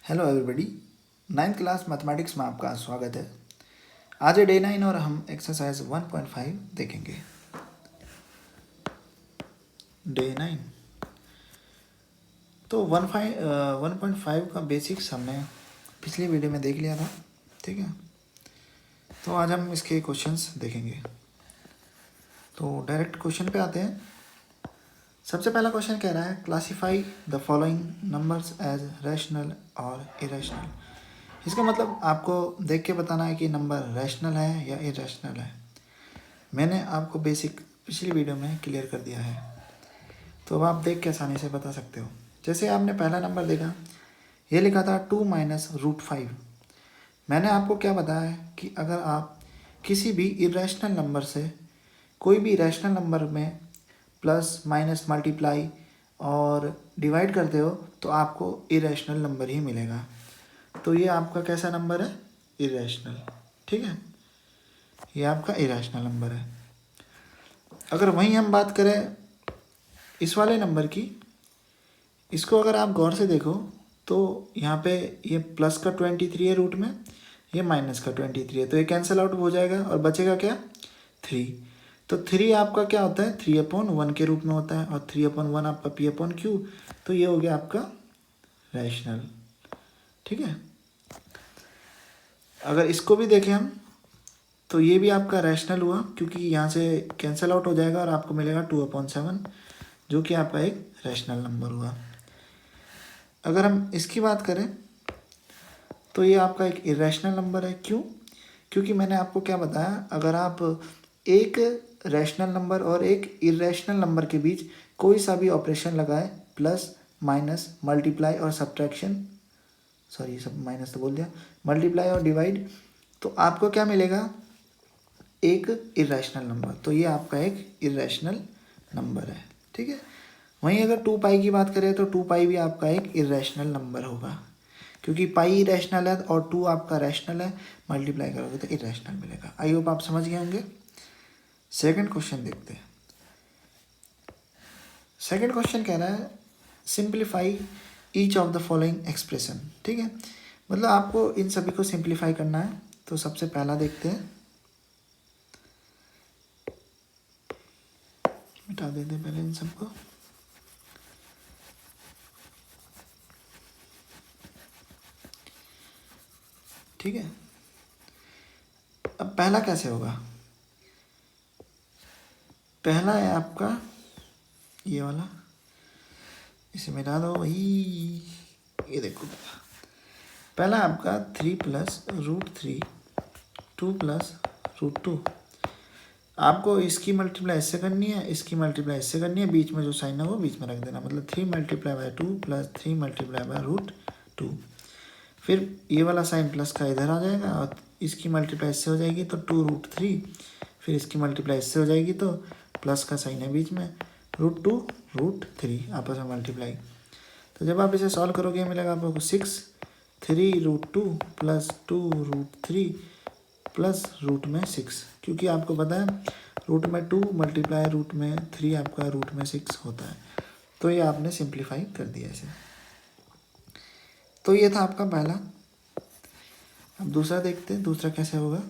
Hello everybody, 9th class mathematics में आपका स्वागत है। आज है डे 9 और हम एक्सरसाइज 1.5 देखेंगे। डे 9 तो 1.5 का बेसिक्स हमने पिछली वीडियो में देख लिया था, ठीक है। तो आज हम इसके क्वेश्चंस देखेंगे। तो डायरेक्ट क्वेश्चन पे आते हैं। सबसे पहला क्वेश्चन कह रहा है classify the following numbers as rational और इरेशनल। इसका मतलब आपको देख के बताना है कि नंबर रैशनल है या इरेशनल है। मैंने आपको बेसिक पिछली वीडियो में क्लियर कर दिया है, तो अब आप देख के आसानी से बता सकते हो। जैसे आपने पहला नंबर देखा, ये लिखा था 2 माइनस रूट 5। मैंने आपको क्या बताया है कि अगर आप किसी भी इरेशनल नंबर से कोई भी रैशनल नंबर में प्लस माइनस मल्टीप्लाई और डिवाइड करते हो तो आपको इरेशनल नंबर ही मिलेगा। तो ये आपका कैसा नंबर है? इरेशनल, ठीक है। ये आपका इरेशनल नंबर है। अगर वहीं हम बात करें इस वाले नंबर की, इसको अगर आप गौर से देखो तो यहाँ पे ये प्लस का 23 है रूट में, ये माइनस का 23 है, तो ये कैंसिल आउट हो जाएगा और बचेगा क्या? 3। तो 3 आपका क्या होता है? 3/1 के रूप में होता है, और 3/1 आपका p/q, तो ये हो गया आपका रैशनल, ठीक है। अगर इसको भी देखें हम तो ये भी आपका रैशनल हुआ, क्योंकि यहाँ से कैंसिल आउट हो जाएगा और आपको मिलेगा 2/7, जो कि आपका एक रैशनल नंबर हुआ। अगर हम इसकी बात करें तो ये आपका एक इरेशनल नंबर है। क्यों? क्योंकि मैंने आपको क्या बताया, अगर आप एक रैशनल नंबर और एक इरेशनल नंबर के बीच कोई सा भी ऑपरेशन लगाए, प्लस माइनस मल्टीप्लाई और सब्ट्रैक्शन, सॉरी सब माइनस तो बोल दिया, मल्टीप्लाई और डिवाइड, तो आपको क्या मिलेगा? एक इरेशनल नंबर। तो ये आपका एक इरेशनल नंबर है, ठीक है। वहीं अगर 2 पाई की बात करें तो 2 पाई भी आपका एक इरेशनल नंबर होगा, क्योंकि पाई इरेशनल है और 2 आपका रैशनल है, मल्टीप्लाई करोगे तो इरेशनल मिलेगा। आई होप आप समझ गए होंगे। सेकंड क्वेश्चन देखते हैं। सेकंड क्वेश्चन कह रहा है simplify each of the following expression, ठीक है। मतलब आपको इन सभी को सिंप्लीफाई करना है। तो सबसे पहला देखते हैं, मिटा देते हैं पहले इन सबको। ठीक है, अब पहला कैसे होगा? पहला है आपका ये वाला, इसे मिटा दो वही, ये देखो पहला आपका 3+√3 2+√2। आपको इसकी मल्टीप्लाई इससे करनी है, इसकी मल्टीप्लाई इससे करनी है, बीच में जो साइन है वो बीच में रख देना, मतलब 3×2 + 3×√2। फिर ये वाला साइन प्लस का इधर आ जाएगा और इसकी मल्टीप्लाई इससे हो जाएगी तो 2√3, फिर इसकी मल्टीप्लाई इससे हो जाएगी तो प्लस का साइन है बीच में, √2√3 आपस में मल्टीप्लाई। तो जब आप इसे सॉल्व करोगे मिलेगा आपको 6 3√2 + 2√3 प्लस रूट में 6, क्योंकि आपको पता है रूट में 2 मल्टीप्लाई रूट में 3 आपका रूट में 6 होता है। तो ये आपने सिंप्लीफाई कर दिया इसे। तो ये था आपका पहला। अब दूसरा देखते हैं, दूसरा कैसे होगा।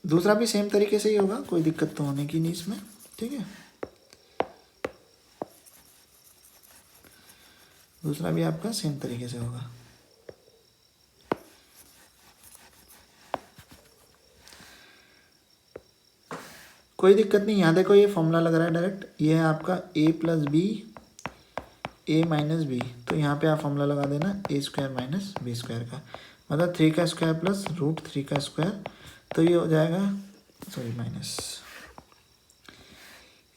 दूसरा भी सेम तरीके से ही होगा, कोई दिक्कत तो होने की नहीं इसमें, ठीक है। दूसरा भी आपका सेम तरीके से होगा। कोई दिक्कत नहीं, यहाँ देखो ये फॉर्मूला लग रहा है डायरेक्ट, ये है आपका a + b a - b, तो यहाँ पे आप फॉर्मूला लगा देना a² - b² का, मतलब 3 का स्क्वायर प्लस √3 का स्क्वायर, तो ये हो जाएगा, सॉरी माइनस,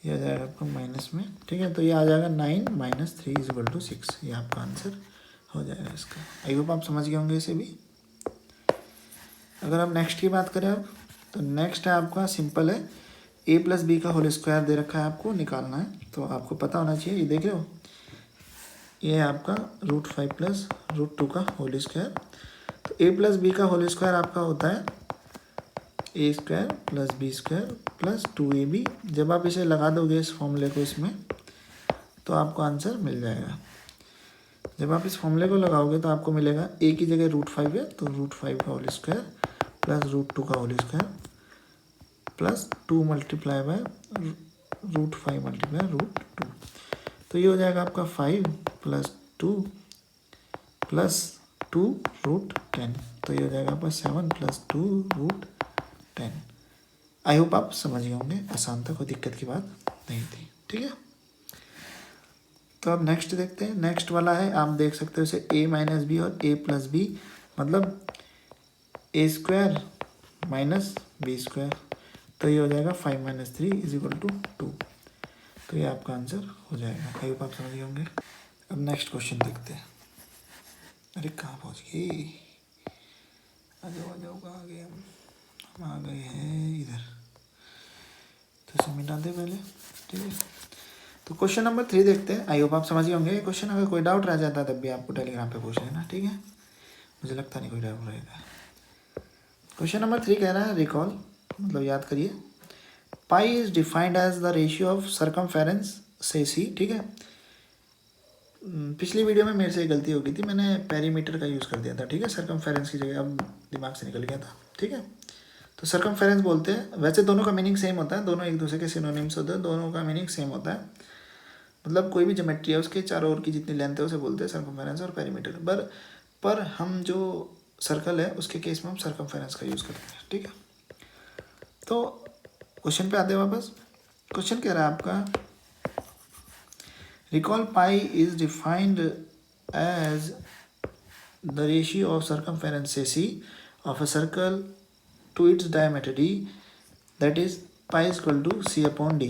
ये आ जाएगा आपका माइनस में, ठीक है। तो ये आ जाएगा 9 - 3 = 6, ये आपका आंसर हो जाएगा इसका। आई होप आप समझ गए होंगे इसे भी। अगर हम नेक्स्ट की बात करें अब, तो नेक्स्ट है आपका सिंपल है, a + b का होल स्क्वायर दे रखा है, आपको निकालना है, तो आपको पता होना चाहिए। ये देख रहे हो, ये है आपका √5 + √2 का होल स्क्वायर। तो a + b का होल स्क्वायर आपका होता है a² + b² + 2ab। जब आप इसे लगा दोगे इस फॉर्मूले को इसमें, तो आपको आंसर मिल जाएगा। जब आप इस फॉर्मूले को लगाओगे तो आपको मिलेगा ए की जगह √5 है तो √5 का होल स्क्वायर प्लस √2 का whole square plus 2 multiply by √5 multiply √2। तो ये हो जाएगा आपका 5 प्लस 2 प्लस 2 √10। तो ये हो जाएगा आपका 7 प्लस 2 √10। आई होप आप समझ गए होंगे, आसान था, कोई दिक्कत की बात नहीं थी। ठीक है, तो अब नेक्स्ट देखते हैं। नेक्स्ट वाला है, आप देख सकते हो इसे a माइनस बी और a प्लस बी, मतलब a square minus B square. तो ये हो जाएगा 5 माइनस 3 इज इक्वल टू 2। तो ये आपका आंसर हो जाएगा। आई होप आप समझ गए होंगे। अब नेक्स्ट क्वेश्चन देखते हैं। अरे कहाँ पहुँच गई, आ जाओ कहाँ आ गए हम आ गए हैं इधर। तो इसे मिटा दे पहले। ठीक है, तो क्वेश्चन नंबर 3 देखते हैं। आई होप आप समझ गए होंगे क्वेश्चन। अगर कोई डाउट रह जाता है तब भी आपको टेलीग्राम पे पूछ लेना। ठीक है, मुझे लगता नहीं कोई डाउट रहेगा। क्वेश्चन नंबर 3 कह रहा है रिकॉल, मतलब याद करिए, pi is defined as the ratio of circumference से सी। ठीक है, पिछली वीडियो में मेरे से गलती हो गई थी, मैंने पेरीमीटर का यूज़ कर दिया था। ठीक है, सरकमफेरेंस की जगह, अब दिमाग से निकल गया था। ठीक है, तो सरकमफेरेंस बोलते हैं। वैसे दोनों का मीनिंग सेम होता है, दोनों एक दूसरे के सिनोनिम्स होते हैं, दोनों का मीनिंग सेम होता है। मतलब कोई भी ज्योमेट्री है उसके चारों ओर की जितनी लेंथ है उसे बोलते हैं सरकमफेरेंस और पेरीमीटर। पर हम जो सर्कल है उसके केस में हम सरकमफेरेंस का यूज़ करते हैं। ठीक है, तो क्वेश्चन पे आते हैं वापस। क्वेश्चन कह रहा है आपका, recall pi is defined as the ratio of circumference C of a circle to its diameter d, that is pi is equal to c upon d.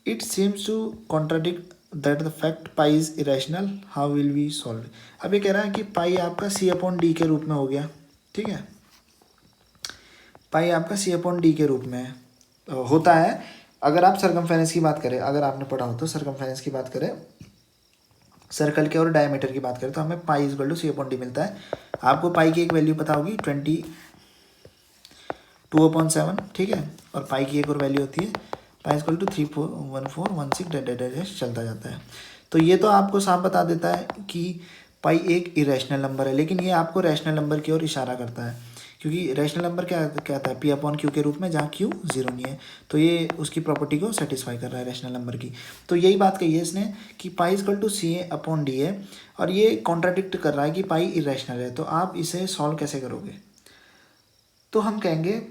It seems to contradict that the fact pi is irrational. How will we solve it? अब ये कह रहा है कि पाई आपका c upon d के रूप में हो गया। ठीक है, पाई आपका c upon d के रूप में होता है। अगर आप सरकमफेरेंस की बात करें, अगर आपने पढ़ा हो तो सरकमफेरेंस की बात करें, सर्कल के और डायमीटर की बात करें, तो हमें pi is equal to c upon d मिलता है। आपको पाई की एक वैल्यू पता होगी 22/7। ठीक है, और पाई की एक और वैल्यू होती है पाई इक्वल टू 3.1416 चलता जाता है। तो ये तो आपको साफ बता देता है कि पाई एक इरेशनल नंबर है, लेकिन ये आपको रैशनल नंबर की ओर इशारा करता है, क्योंकि रैशनल नंबर क्या कहता है, p/q के रूप में, जहाँ q 0 नहीं है। तो ये उसकी प्रॉपर्टी को सेटिस्फाई कर रहा है रैशनल नंबर की। तो यही बात कही है इसने कि पाई इक्वल टू c/d है, और ये कॉन्ट्राडिक्ट कर रहा है कि पाई इरेशनल है। तो आप इसे सॉल्व कैसे करोगे? तो हम कहेंगे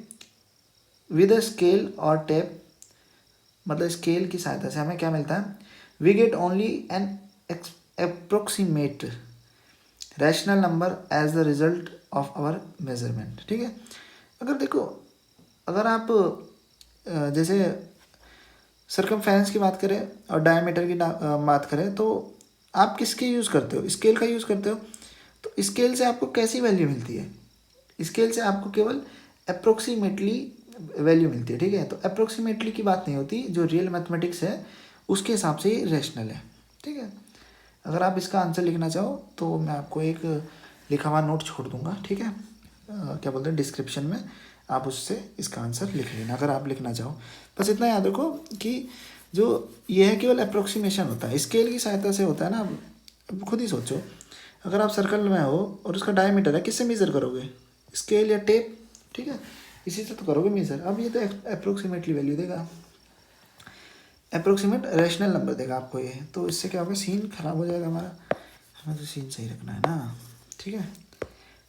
विद अ स्केल और टेप, मतलब स्केल की सहायता से हमें क्या मिलता है, we get only an approximate rational number as the result of our measurement. ठीक है, अगर देखो, अगर आप जैसे सरकमफेरेंस की बात करें और डायमीटर की बात करें, तो आप किसके यूज़ करते हो? स्केल का यूज़ करते हो। तो स्केल से आपको कैसी वैल्यू मिलती है? स्केल से आपको केवल अप्रोक्सीमेटली वैल्यू मिलती है। ठीक है, तो अप्रोक्सीमेटली की बात नहीं होती, जो रियल मैथमेटिक्स है उसके हिसाब से ही रैशनल है। ठीक है, अगर आप इसका आंसर लिखना चाहो तो मैं आपको एक लिखा हुआ नोट छोड़ दूंगा। ठीक है, क्या बोलते हैं, डिस्क्रिप्शन में, आप उससे इसका आंसर लिख लेना अगर आप लिखना चाहो। बस इतना याद रखो कि जो ये है केवल अप्रोक्सीमेशन होता है, स्केल की सहायता से होता है ना। अब खुद ही सोचो, अगर आप सर्कल में हो और उसका डायमीटर है, किससे मेज़र करोगे? स्केल या टेप। ठीक है, इसी से तो करोगे मेज़र। अब ये तो अप्रोक्सीमेटली वैल्यू देगा, अप्रोक्सीमेट रैशनल नंबर देगा आपको ये। तो इससे क्या होगा, सीन खराब हो जाएगा हमारा। हमें तो सीन सही रखना है ना। ठीक है,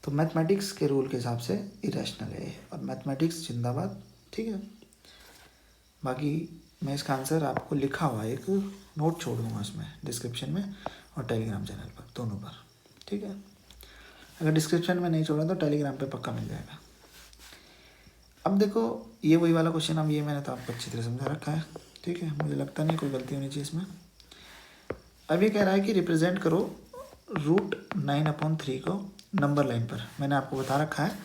तो मैथमेटिक्स के रूल के हिसाब से इरेशनल है, और मैथमेटिक्स जिंदाबाद। ठीक है, बाकी मैं इसका आंसर आपको लिखा हुआ एक नोट छोड़ दूँगा इसमें डिस्क्रिप्शन में और टेलीग्राम चैनल पर, दोनों पर। ठीक है, अगर डिस्क्रिप्शन में नहीं छोड़ा तो टेलीग्राम पे पक्का मिल जाएगा। अब देखो, ये वही वाला क्वेश्चन, अब ये मैंने तो आपको अच्छी तरह समझा रखा है। ठीक है, मुझे लगता नहीं कोई गलती होनी चाहिए इसमें। अब ये कह रहा है कि रिप्रेजेंट करो √9/3 को नंबर लाइन पर। मैंने आपको बता रखा है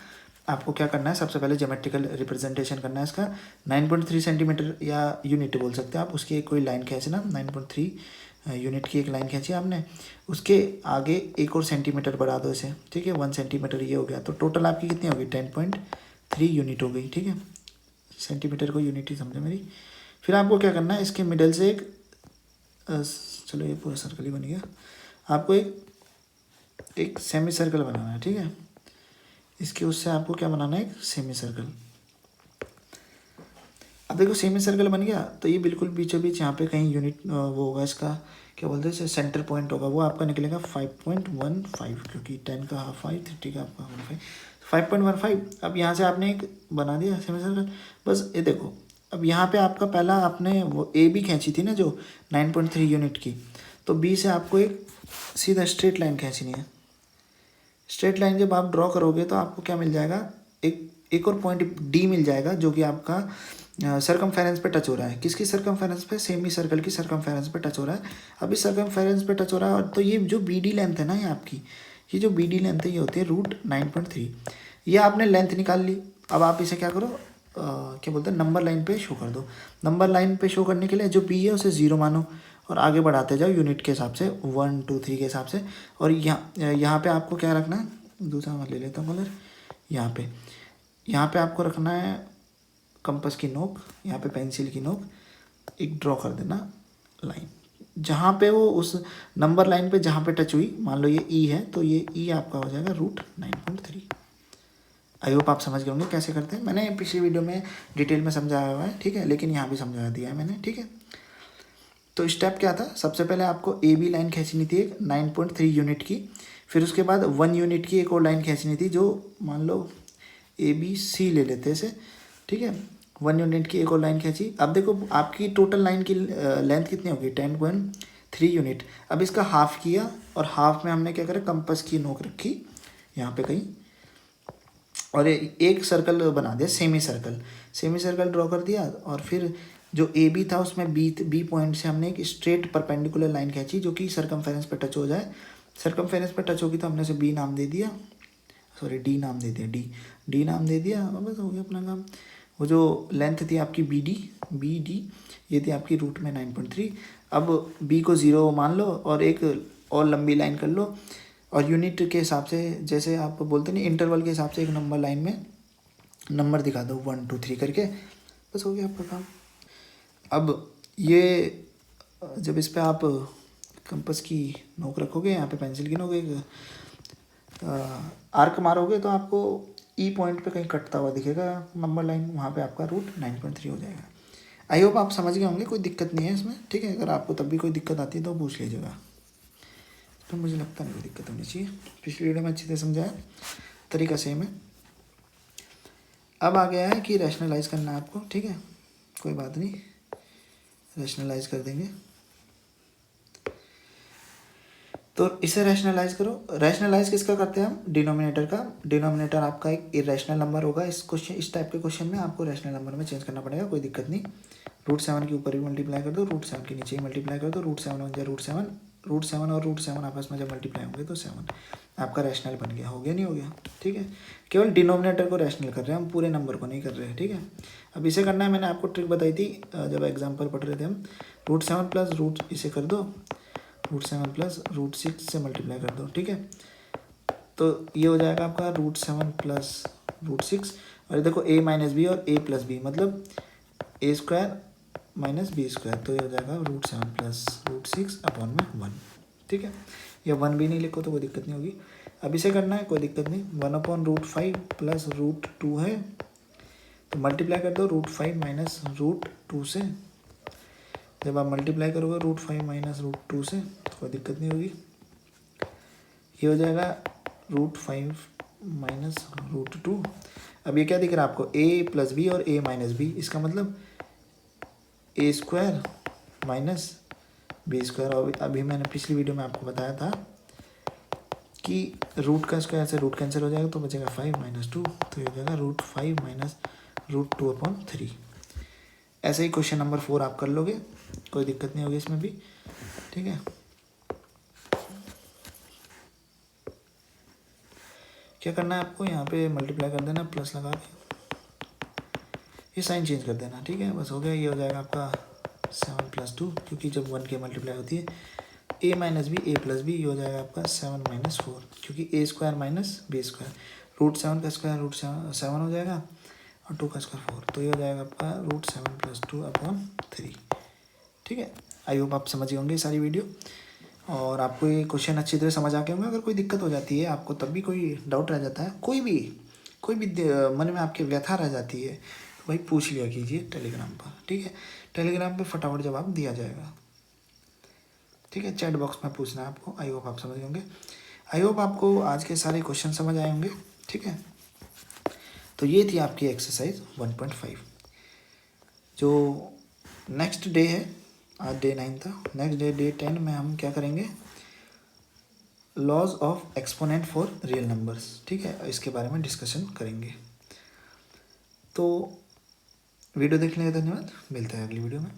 आपको क्या करना है। सबसे पहले ज्योमेट्रिकल रिप्रेजेंटेशन करना है इसका। 9.3 सेंटीमीटर या यूनिट बोल सकते हैं आप, उसकी कोई लाइन खींचना। 9.3 यूनिट की एक लाइन खींची आपने, उसके आगे एक और सेंटीमीटर बढ़ा दो इसे। ठीक है, 1 सेंटीमीटर ये हो गया, तो टोटल आपकी कितनी होगी, 10.3 यूनिट हो गई। ठीक है, सेंटीमीटर को यूनिट ही समझो मेरी। फिर आपको क्या करना है, इसके मिडल से एक चलो ये पूरा सर्कल ही बन गया। आपको एक सेमी सर्कल बनाना है, ठीक है। इसके उससे आपको क्या बनाना है, एक सेमी सर्कल। अब देखो सेमी सर्कल बन गया, तो ये बिल्कुल बीचों बीच यहाँ पे कहीं यूनिट वो होगा, इसका क्या बोलते हैं, सेंटर पॉइंट होगा, वो आपका निकलेगा 5.15, क्योंकि 10 का हाफ 5, 30 का आपका 15, 5.15। अब यहाँ से आपने एक बना दिया सेमी सर्कल। बस ये देखो, अब यहाँ पे आपका पहला आपने वो ए बी खींची थी ना जो 9.3 यूनिट की, तो बी से आपको एक सीधा स्ट्रेट लाइन खींचनी है। स्ट्रेट लाइन जब आप ड्रॉ करोगे तो आपको क्या मिल जाएगा, एक और पॉइंट डी मिल जाएगा, जो कि आपका सरकमफेरेंस पे टच हो रहा है। किसकी सरकमफेरेंस पे, सेमी सर्कल की सरकमफेरेंस पे टच हो रहा है। अब इस सरकमफेरेंस पे टच हो रहा है, तो ये जो बी डी लेंथ है ना, ये आपकी ये जो बी डी लेंथ है, ये होती है √9.3। ये आपने लेंथ निकाल ली। अब आप इसे क्या करो, क्या बोलते हैं, नंबर लाइन पे शो कर दो। नंबर लाइन पे शो करने के लिए जो बी है उसे 0 मानो और आगे बढ़ाते जाओ यूनिट के हिसाब से, 1 2 3 के हिसाब से। और यहाँ पे आपको क्या रखना है, दूसरा मैं ले लेता हूँ कलर। यहाँ पे आपको रखना है कंपास की नोक, यहाँ पे पेंसिल की नोक, एक ड्रॉ कर देना लाइन, जहाँ पे वो उस नंबर लाइन पे जहाँ पे टच हुई, मान लो ये ई है, तो ये ई आपका हो जाएगा √9.3। आई होप आप समझ गए होंगे कैसे करते हैं। मैंने पिछली वीडियो में डिटेल में समझाया हुआ है, ठीक है, लेकिन यहाँ भी समझा दिया है मैंने, ठीक है। तो स्टेप क्या था, सबसे पहले आपको ए बी लाइन खींचनी थी एक 9.3 यूनिट की, फिर उसके बाद 1 यूनिट की एक और लाइन खींचनी थी, जो मान लो ए बी सी ले लेते इसे, ठीक है। 1 यूनिट की एक और लाइन खींची। अब देखो आपकी टोटल लाइन की लेंथ कितनी होगी, 10.3 यूनिट। अब इसका हाफ किया, और हाफ में हमने क्या करा, कंपास की नोक रखी यहाँ पे कहीं, और एक सर्कल बना दिया, सेमी सर्कल ड्रॉ कर दिया। और फिर जो ए बी था उसमें बी पॉइंट से हमने एक स्ट्रेट परपेंडिकुलर लाइन खींची, जो कि सरकमफेरेंस पे टच हो जाए। सरकमफेरेंस पे टच होगी तो हमने उसे बी नाम दे दिया, सॉरी डी नाम दे दिया, डी नाम दे दिया, और बस हो गया अपना काम। वो जो लेंथ थी आपकी बी डी, ये थी आपकी रूट में 9.3। अब बी को 0 मान लो और एक और लंबी लाइन कर लो, और यूनिट के हिसाब से, जैसे आप बोलते नहीं, इंटरवल के हिसाब से एक नंबर लाइन में नंबर दिखा दो 1 2 3 करके, बस हो गया आपका काम। अब ये जब इस पर आप कंपास की नोक रखोगे, यहाँ पे पेंसिल की नोक, एक आर्क मारोगे, तो आपको ई पॉइंट पे कहीं कटता हुआ दिखेगा नंबर लाइन, वहाँ पे आपका √9.3 हो जाएगा। आई होप आप समझ गए होंगे, कोई दिक्कत नहीं है इसमें, ठीक है। अगर आपको तब भी कोई दिक्कत आती है तो पूछ लीजिएगा, तो मुझे लगता नहीं कोई दिक्कत होनी चाहिए। पिछली वीडियो में अच्छी तरह समझाया, तरीका सेम है। अब आ गया है कि रैशनलाइज करना है आपको, ठीक है, कोई बात नहीं, रैशनलाइज कर देंगे। तो इसे रैशनलाइज करो। रैशनलाइज किसका करते हैं हम, डिनोमिनेटर का। डिनोमिनेटर आपका एक इरेशनल नंबर होगा। इस टाइप के क्वेश्चन में आपको रैशनल नंबर में चेंज करना पड़ेगा, कोई दिक्कत नहीं। √7 के ऊपर भी मल्टीप्लाई कर दो, √7 के नीचे ही मल्टीप्लाई कर दो, √7 1 √7, √7 और √7 आपस में जब मल्टीप्लाई होंगे तो 7 आपका रैशनल बन गया। हो गया, नहीं हो गया, ठीक है। केवल डिनोमिनेटर को रैशनल कर रहे हैं हम, पूरे नंबर को नहीं कर रहे हैं, ठीक है। अब इसे करना है, मैंने आपको ट्रिक बताई थी जब एग्जाम्पल पढ़ रहे थे हम। √7 प्लस रूट इसे कर दो, √7 प्लस √6 से मल्टीप्लाई कर दो, ठीक है। तो ये हो जाएगा आपका √7 प्लस √6, और ये देखो a माइनस बी और a प्लस बी, मतलब a² माइनस b², तो ये हो जाएगा √7 प्लस √6 अपॉन में 1, ठीक है। या 1 भी नहीं लिखो तो कोई दिक्कत नहीं होगी। अब इसे करना है, कोई दिक्कत नहीं। 1/√5 प्लस √2 है, तो मल्टीप्लाई कर दो √5 माइनस √2 से। जब आप मल्टीप्लाई करोगे √5 माइनस √2 से, तो कोई दिक्कत नहीं होगी। ये हो जाएगा √5 माइनस √2। अब ये क्या दिख रहा है आपको, a प्लस बी और a माइनस बी, इसका मतलब a² माइनस b²। और अभी मैंने पिछली वीडियो में आपको बताया था कि रूट का स्क्वायर से रूट कैंसिल हो जाएगा, तो बचेगा 5 माइनस 2, तो ये हो जाएगा √5 माइनस √2/3। ऐसे ही क्वेश्चन नंबर 4 आप कर लोगे, कोई दिक्कत नहीं होगी इसमें भी, ठीक है। क्या करना है आपको, यहाँ पे मल्टीप्लाई कर देना, प्लस लगा के ये साइन चेंज कर देना, ठीक है, बस हो गया। ये हो जाएगा आपका 7 प्लस 2, क्योंकि जब 1 के मल्टीप्लाई होती है a minus B a plus B, ये हो जाएगा आपका 7 माइनस 4, क्योंकि a² माइनस b²। √7 का स्क्वायर √7 हो जाएगा, और 2 का स्क्वायर 4, तो ये हो जाएगा आपका √7 प्लस 2/3, ठीक है। आई होप आप समझ गए होंगे सारी वीडियो। और आपको ये क्वेश्चन अच्छी तरह समझ आ गए होंगे। अगर कोई दिक्कत हो जाती है आपको, तब भी कोई डाउट रह जाता है, कोई भी मन में आपके व्यथा रह जाती है, तो भाई पूछ लिया कीजिए टेलीग्राम पर, ठीक है। टेलीग्राम पे फटाफट जवाब दिया जाएगा, ठीक है। चैट बॉक्स में पूछना है आपको। आई होप आप समझ होंगे। आई होप आपको आज के सारे क्वेश्चन समझ आए होंगे, ठीक है। तो ये थी आपकी एक्सरसाइज 1.5। जो नेक्स्ट डे है, आज डे 9 था, नेक्स्ट डे 10 में हम क्या करेंगे, laws of exponent for real numbers, ठीक है, इसके बारे में डिस्कशन करेंगे। तो वीडियो देखने का धन्यवाद, मिलते हैं अगली वीडियो में।